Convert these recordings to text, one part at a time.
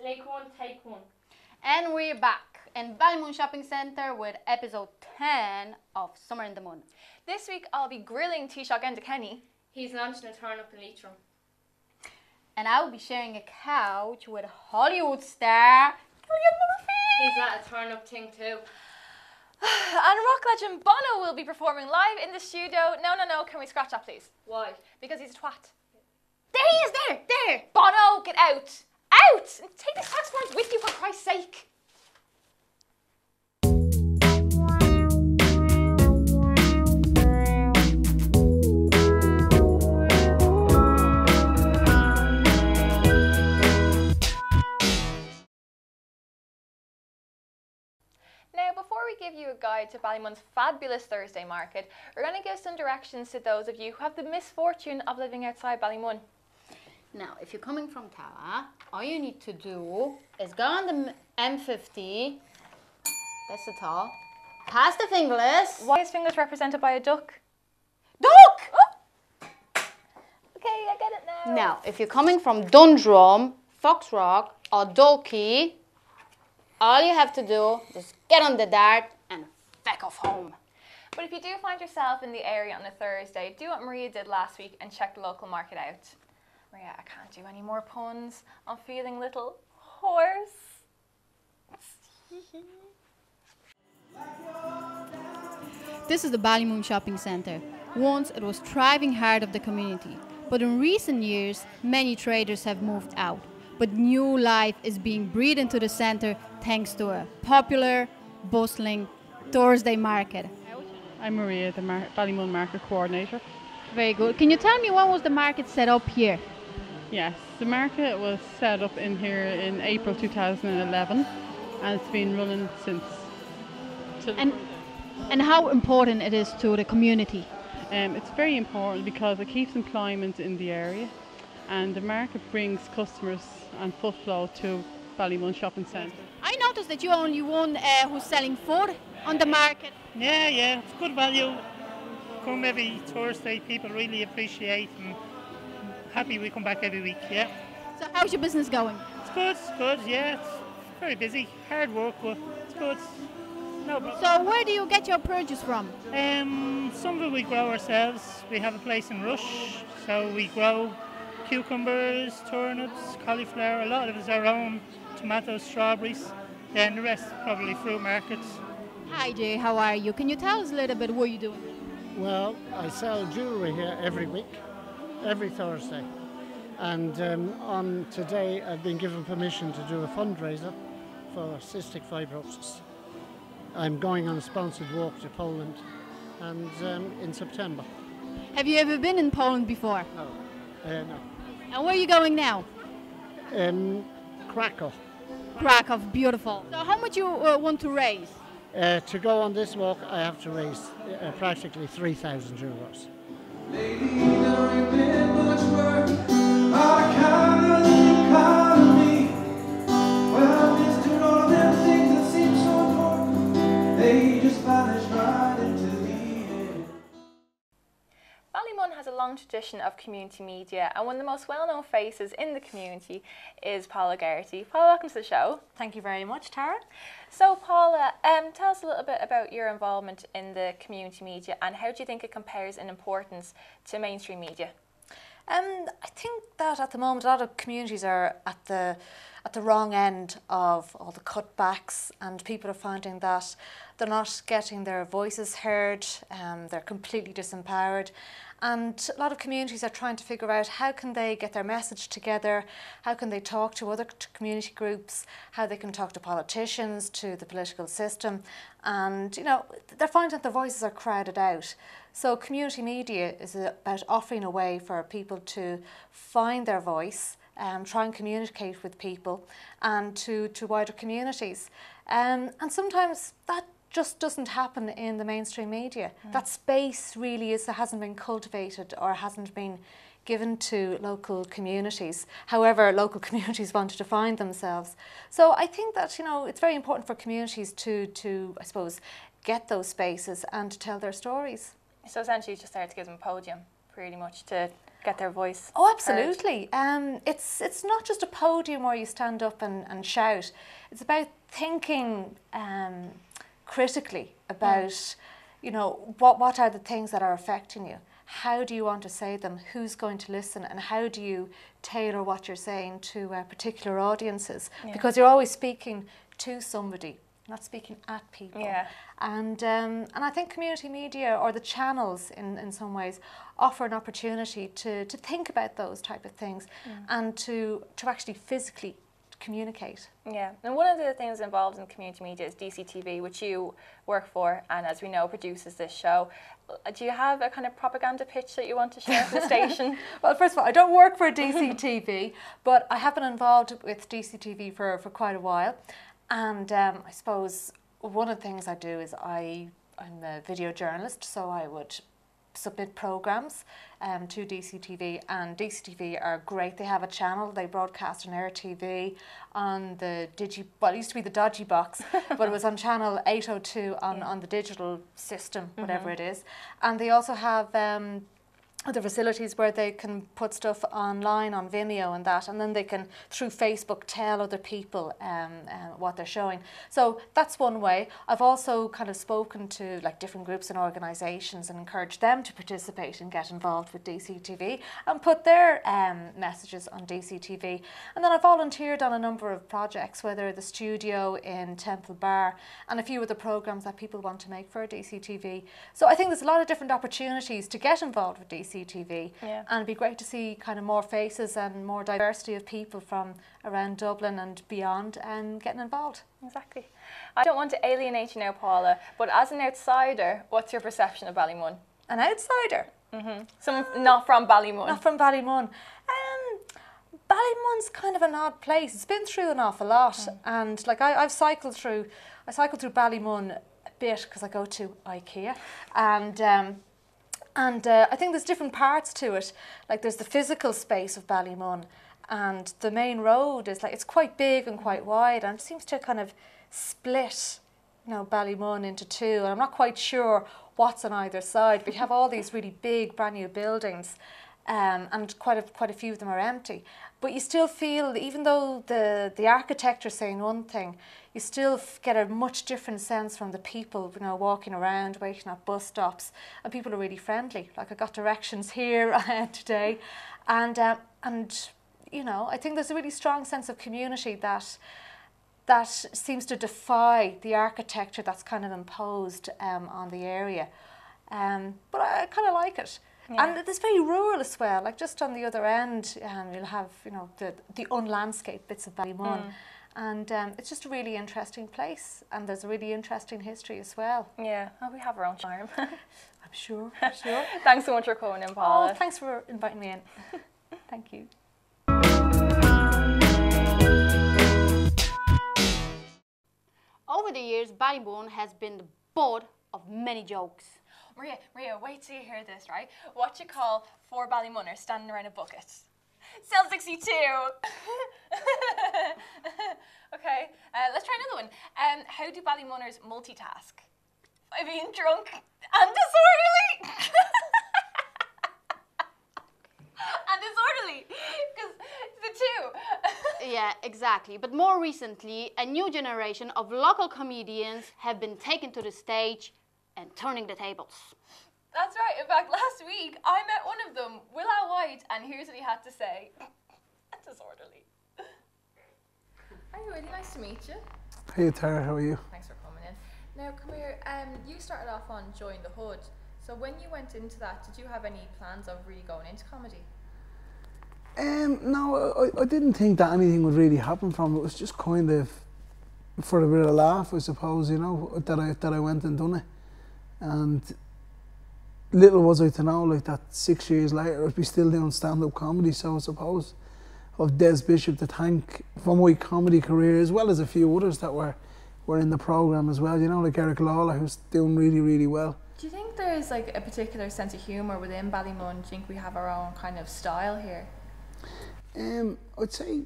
Lake one, take one. And we're back in Ballymoon Shopping Centre with episode 10 of Summer in the Moon. This week I'll be grilling Taoiseach Enda Kenny. He's launching a turn up in Leitrim. And I will be sharing a couch with Hollywood star Cillian Murphy. He's at a turn up thing too. And rock legend Bono will be performing live in the studio. No, can we scratch that please? Why? Because he's a twat. There he is, there. Bono, get out! Out! And take the saxophones with you for Christ's sake. Now, before we give you a guide to Ballymun's fabulous Thursday market, we're going to give some directions to those of you who have the misfortune of living outside Ballymun. Now, if you're coming from Tara, all you need to do is go on the M50, that's it all, past the Finglas. Why is Finglas represented by a duck? Duck! Oh! Okay, I get it now. Now, if you're coming from Dundrum, Foxrock or Dalkey, all you have to do is get on the dart and feck off home. But if you do find yourself in the area on a Thursday, do what Maria did last week and check the local market out. Maria, I can't do any more puns. I'm feeling a little hoarse. This is the Ballymoon Shopping Centre. Once it was thriving heart of the community, but in recent years many traders have moved out. But new life is being breathed into the centre thanks to a popular, bustling Thursday market. I'm Maria, the Ballymoon Market Coordinator. Very good. Can you tell me when was the market set up here? Yes, the market was set up in here in April 2011 and it's been running since. And how important it is to the community? It's very important because it keeps employment in the area and the market brings customers and footfall to Ballymoon Shopping Centre. I noticed that you're only one who's selling food on the market. Yeah, it's good value. Come every Thursday, people really appreciate and happy we come back every week, yeah. So how's your business going? It's good, yeah. It's very busy, hard work, but it's good. No problem. So where do you get your produce from? Some of it we grow ourselves. We have a place in Rush, so we grow cucumbers, turnips, cauliflower. A lot of it is our own, tomatoes, strawberries. Then the rest probably fruit markets. Hi Jay, how are you? Can you tell us a little bit what you're doing? Well, I sell jewellery here every week, every Thursday. And on today I've been given permission to do a fundraiser for cystic fibrosis. I'm going on a sponsored walk to Poland and in September. Have you ever been in Poland before? No. And where are you going now? Krakow. Krakow, beautiful. So how much you want to raise? To go on this walk I have to raise practically €3,000. Ballymun has a long tradition of community media, and one of the most well-known faces in the community is Paula Geraghty. Paula, welcome to the show. Thank you very much, Tara. So Paula, tell us a little bit about your involvement in the community media and how do you think it compares in importance to mainstream media? I think that at the moment a lot of communities are at the wrong end of all the cutbacks, and people are finding that they're not getting their voices heard, they're completely disempowered. And a lot of communities are trying to figure out how can they get their message together, how can they talk to other community groups, how they can talk to politicians, to the political system. And, you know, they're finding that their voices are crowded out. So community media is about offering a way for people to find their voice, try and communicate with people and to wider communities. And sometimes that just doesn't happen in the mainstream media. That space really hasn't been cultivated or hasn't been given to local communities, however local communities want to define themselves. So I think that, you know, it's very important for communities to I suppose, get those spaces and to tell their stories. So essentially it's just there to give them a podium, pretty much, to get their voice? Oh, absolutely. It's not just a podium where you stand up and shout. It's about thinking critically about, you know, what are the things that are affecting you? How do you want to say them? Who's going to listen? And how do you tailor what you're saying to particular audiences? Because you're always speaking to somebody, not speaking at people. And I think community media, or the channels in some ways, offer an opportunity to think about those type of things and to actually physically communicate. Yeah, and one of the things involved in community media is DCTV, which you work for, and as we know, produces this show. Do you have a kind of propaganda pitch that you want to share with the station? Well, first of all, I don't work for DCTV, but I have been involved with DCTV for quite a while. And I suppose one of the things I do is I'm a video journalist, so I would submit programmes to DCTV, and DCTV are great. They have a channel, they broadcast on Air TV on the well, it used to be the dodgy box, but it was on channel 802 on the digital system, whatever it is. And they also have other facilities where they can put stuff online on Vimeo and that, and then they can, through Facebook, tell other people what they're showing. So that's one way. I've also kind of spoken to like different groups and organisations and encouraged them to participate and get involved with DCTV and put their messages on DCTV. And then I volunteered on a number of projects, whether the studio in Temple Bar and a few of the programmes that people want to make for DCTV. So I think there's a lot of different opportunities to get involved with DCTV. And it'd be great to see kind of more faces and more diversity of people from around Dublin and beyond and getting involved. Exactly. I don't want to alienate you now, Paula, but as an outsider, what's your perception of Ballymun? An outsider? Someone not from Ballymun. Not from Ballymun. Ballymun's kind of an odd place. It's been through an awful lot, and like I cycled through Ballymun a bit because I go to IKEA, and I think there's different parts to it. Like there's the physical space of Ballymun, and the main road is like, it's quite big and quite wide, and it seems to kind of split, you know, Ballymun into two. And I'm not quite sure what's on either side, but you have all these really big brand new buildings, and quite a few of them are empty. But you still feel, even though the architecture is saying one thing, you still get a much different sense from the people, you know, walking around, waiting at bus stops, and people are really friendly. Like I got directions here today, and you know, I think there's a really strong sense of community that seems to defy the architecture that's kind of imposed on the area. But I kind of like it. And it's very rural as well. Like just on the other end, you'll have, you know, the unlandscaped bits of Ballymun, and it's just a really interesting place. And there's a really interesting history as well. Yeah, well, we have our own charm. I'm sure. Thanks so much for coming in, Paula. Oh, thanks for inviting me in. Thank you. Over the years, Ballymun has been the butt of many jokes. Maria, wait till you hear this, right? What you call 4 Ballymunners standing around a bucket? Cell 62! Okay, let's try another one. How do Ballymunners multitask? By being drunk and disorderly! And disorderly, because the two. Yeah, exactly. But more recently, a new generation of local comedians have been taken to the stage and turning the tables. That's right. In fact, last week I met one of them, Willow White, and here's what he had to say. Disorderly. Hi, Willie. Nice to meet you. Hey Tara, how are you? Thanks for coming in. Now, come here. You started off on Join the Hood. So when you went into that, did you have any plans of really going into comedy? No, I didn't think that anything would really happen from it. It was just kind of for a bit of a laugh, I suppose, you know, that I went and done it. And little was I to know, like, that 6 years later I'd be still doing stand-up comedy. So I suppose of Des Bishop to thank for my comedy career, as well as a few others that were in the programme as well, you know, like Eric Lawler, who's doing really, really well. Do you think there's like a particular sense of humour within Ballymun? Do you think we have our own kind of style here? I'd say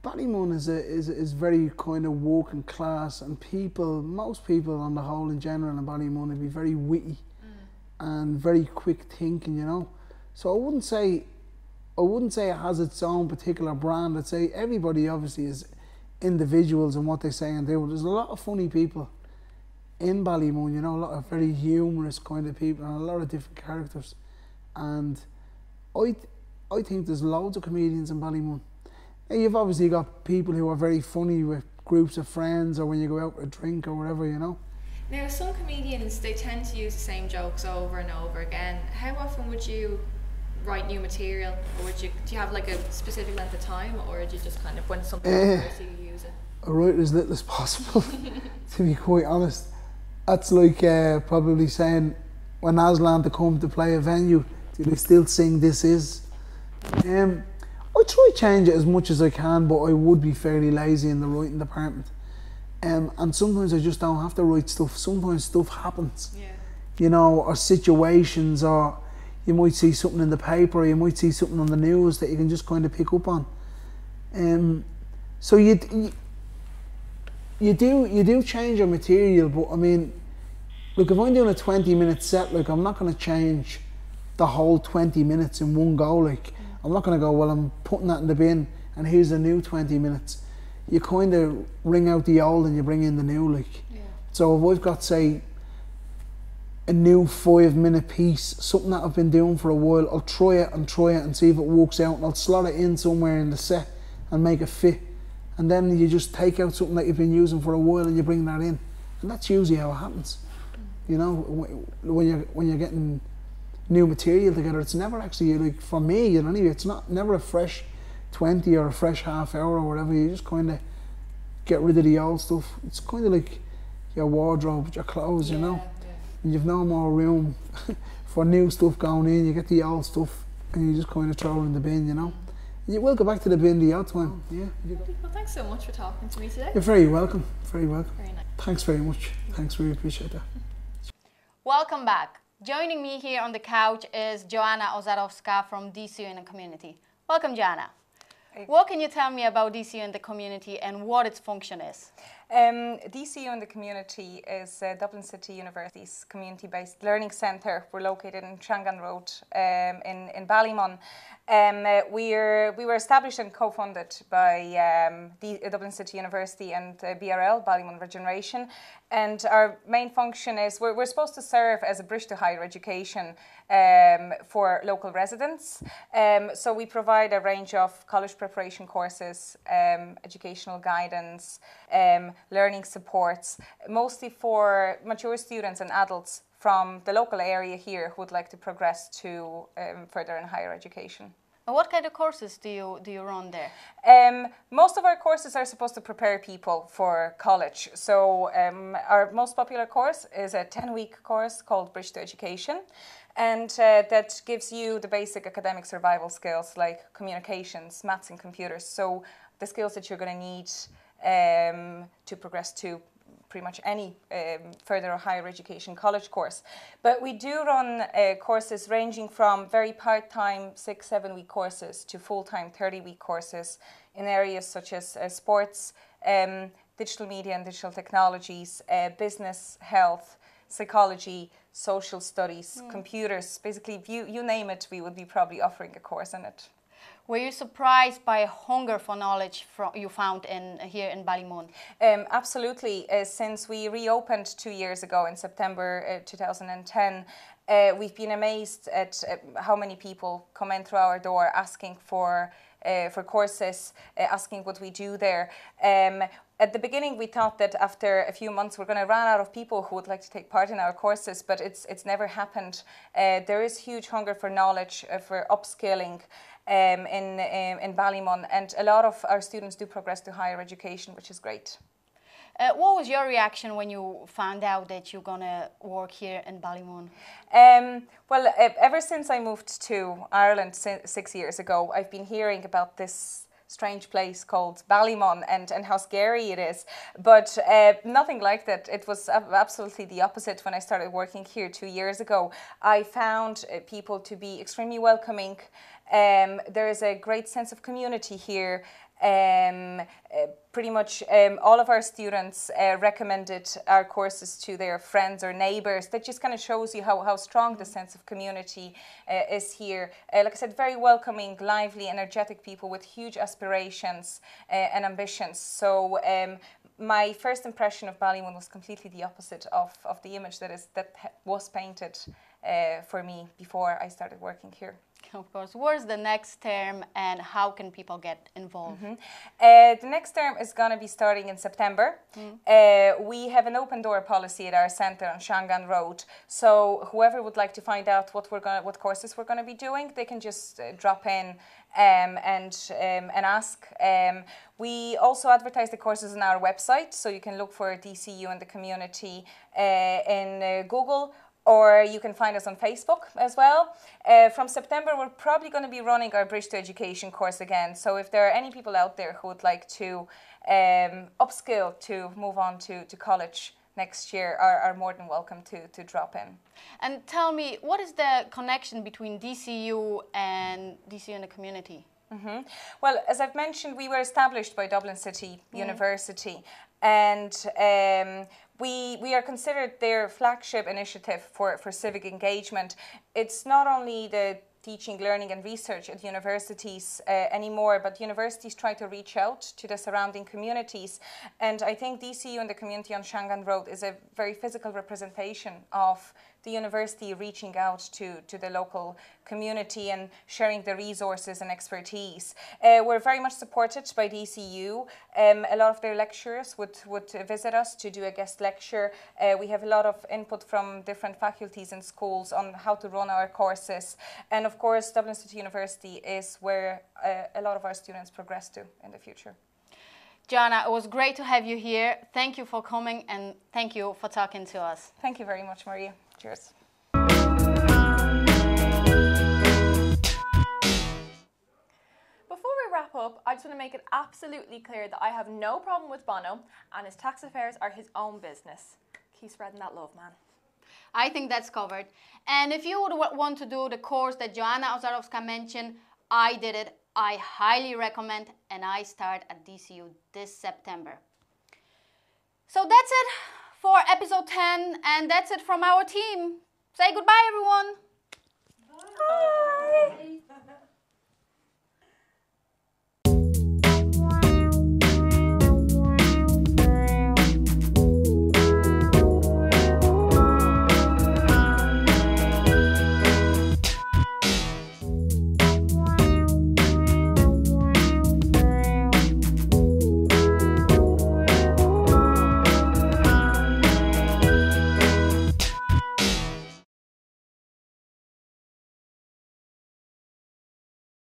Ballymun is very kind of working class, and most people on the whole in general in Ballymun would be very witty and very quick thinking, you know. So I wouldn't say it has its own particular brand. I'd say everybody obviously is individuals in what they say and do. There's a lot of funny people in Ballymun, you know, a lot of very humorous kind of people and a lot of different characters. And I think there's loads of comedians in Ballymun. Now, you've obviously got people who are very funny with groups of friends or when you go out for a drink or whatever, you know. Now, some comedians, they tend to use the same jokes over and over again. How often would you write new material, or do you have like a specific length of time, or do you just kind of, when something occurs, you use it? I write as little as possible, to be quite honest. That's like probably saying, when Aslan to come to play a venue, do they still sing This Is? I try to change it as much as I can, but I would be fairly lazy in the writing department. And sometimes I just don't have to write stuff. Sometimes stuff happens, you know, or situations, or you might see something in the paper, or you might see something on the news that you can just kind of pick up on. So you do change your material, but I mean, look, if I'm doing a 20-minute set, like, I'm not going to change the whole 20 minutes in one go. Like, I'm not going to go, well, I'm putting that in the bin and here's a new 20 minutes. You kind of wring out the old and you bring in the new, like. So if I've got, say, a new 5-minute piece, something that I've been doing for a while, I'll try it and see if it works out, and I'll slot it in somewhere in the set and make it fit. And then you just take out something that you've been using for a while and you bring that in. And that's usually how it happens. You know, when you're getting new material together, it's never actually, like, for me, you know, anyway, it's never a fresh 20 or a fresh half hour or whatever. You just kind of get rid of the old stuff. It's kind of like your wardrobe, your clothes, you know. And you've no more room for new stuff going in. You get the old stuff and you just kind of throw it in the bin, you know. You will go back to the bin the odd time. Well, thanks so much for talking to me today. You're very welcome. Very welcome. Very nice. Thanks very much. Thanks, really appreciate that. Welcome back. Joining me here on the couch is Joanna Ozarowska from DCU in the community. Welcome, Joanna. What can you tell me about DCU in the community and what its function is? DCU in the community is Dublin City University's community-based learning centre. We're located in Trangan Road in Ballymun. We were established and co-funded by Dublin City University and BRL, Ballymun Regeneration. And our main function is we're supposed to serve as a bridge to higher education for local residents. So we provide a range of college preparation courses, educational guidance, learning supports, mostly for mature students and adults from the local area here who would like to progress to further in higher education. And what kind of courses do you run there? Most of our courses are supposed to prepare people for college. So our most popular course is a 10-week course called Bridge to Education. And that gives you the basic academic survival skills like communications, maths and computers. So the skills that you're going to need to progress to pretty much any further or higher education college course. But we do run courses ranging from very part-time 6-7 week courses to full-time 30-week courses in areas such as sports, digital media and digital technologies, business, health, psychology, social studies, computers. Basically, you name it, we would be probably offering a course in it. Were you surprised by hunger for knowledge you found here in Ballymun? Absolutely. Since we reopened 2 years ago in September 2010, we've been amazed at how many people come in through our door asking for courses, asking what we do there. At the beginning, we thought that after a few months we're going to run out of people who would like to take part in our courses, but it's never happened. There is huge hunger for knowledge, for upskilling in Ballymun, and a lot of our students do progress to higher education, which is great. What was your reaction when you found out that you're going to work here in Ballymun? Well, ever since I moved to Ireland 6 years ago, I've been hearing about this strange place called Ballymun and how scary it is. But nothing like that. It was absolutely the opposite when I started working here 2 years ago. I found people to be extremely welcoming. There is a great sense of community here. Pretty much all of our students recommended our courses to their friends or neighbours. That just kind of shows you how strong the sense of community is here. Like I said, very welcoming, lively, energetic people with huge aspirations and ambitions. So my first impression of Ballymun was completely the opposite of the image that was painted for me before I started working here. Of course. Where's the next term and how can people get involved? The next term is going to be starting in September. We have an open door policy at our centre on Shangan Road. So whoever would like to find out what courses we're going to be doing, they can just drop in and ask. We also advertise the courses on our website, so you can look for DCU in the community in Google, or you can find us on Facebook as well. From September, we're probably going to be running our Bridge to Education course again. So if there are any people out there who would like to upskill to move on to college next year, are more than welcome to drop in. And tell me, what is the connection between DCU and DCU in the community? Well, as I've mentioned, we were established by Dublin City University, and we are considered their flagship initiative for civic engagement. It's not only the teaching, learning and research at universities anymore, but universities try to reach out to the surrounding communities. And I think DCU and the community on Shangan Road is a very physical representation of the university reaching out to the local community and sharing the resources and expertise. We're very much supported by DCU. A lot of their lecturers would visit us to do a guest lecture. We have a lot of input from different faculties and schools on how to run our courses. And of course, Dublin City University is where a lot of our students progress to in the future. Joanna, it was great to have you here. Thank you for coming and thank you for talking to us. Thank you very much, Maria. Cheers. Before we wrap up, I just want to make it absolutely clear that I have no problem with Bono and his tax affairs are his own business. Keep spreading that love, man. I think that's covered. And if you would want to do the course that Joanna Ozarowska mentioned, I did it. I highly recommend, and I start at DCU this September. So that's it for episode 10, and that's it from our team. Say goodbye, everyone. Bye.